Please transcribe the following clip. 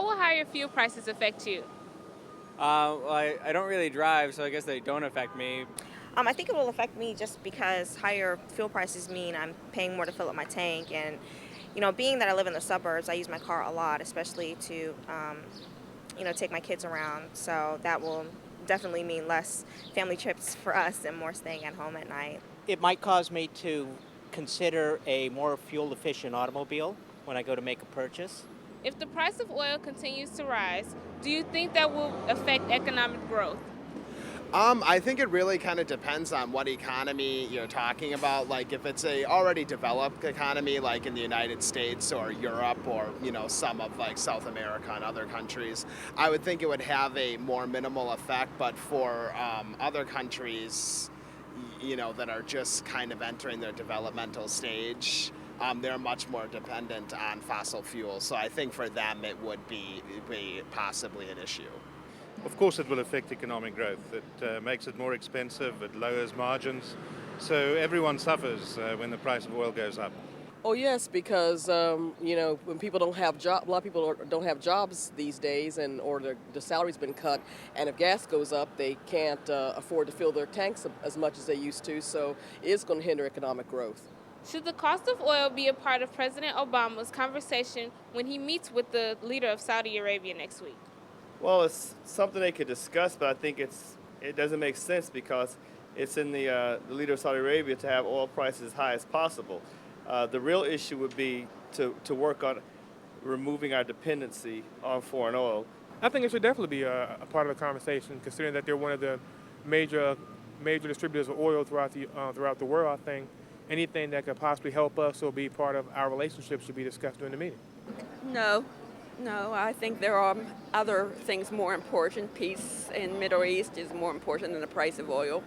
will higher fuel prices affect you? I don't really drive, so I guess they don't affect me. I think it will affect me just because higher fuel prices mean I'm paying more to fill up my tank. And, being that I live in the suburbs, I use my car a lot, especially to, take my kids around. So that will definitely mean less family trips for us and more staying at home at night. It might cause me to consider a more fuel efficient automobile when I go to make a purchase. If the price of oil continues to rise, do you think that will affect economic growth? I think it really kind of depends on what economy you're talking about. Like if it's a already developed economy, like in the United States or Europe or some of like South America and other countries, I would think it would have a more minimal effect. But for other countries, that are just kind of entering their developmental stage, they're much more dependent on fossil fuels. So I think for them it would be possibly an issue. Of course, it will affect economic growth. It makes it more expensive, it lowers margins, so everyone suffers when the price of oil goes up. Oh yes, because when people don't have job, a lot of people don't have jobs these days, and or the salary's been cut, and if gas goes up, they can't afford to fill their tanks as much as they used to. So it's going to hinder economic growth. Should the cost of oil be a part of President Obama's conversation when he meets with the leader of Saudi Arabia next week? Well, it's something they could discuss, but I think it doesn't make sense because it's in the leader of Saudi Arabia to have oil prices as high as possible. The real issue would be to work on removing our dependency on foreign oil. I think it should definitely be a part of the conversation, considering that they're one of the major distributors of oil throughout the world. I think anything that could possibly help us or be part of our relationship should be discussed during the meeting. No, no, I think there are other things more important. Peace in Middle East is more important than the price of oil.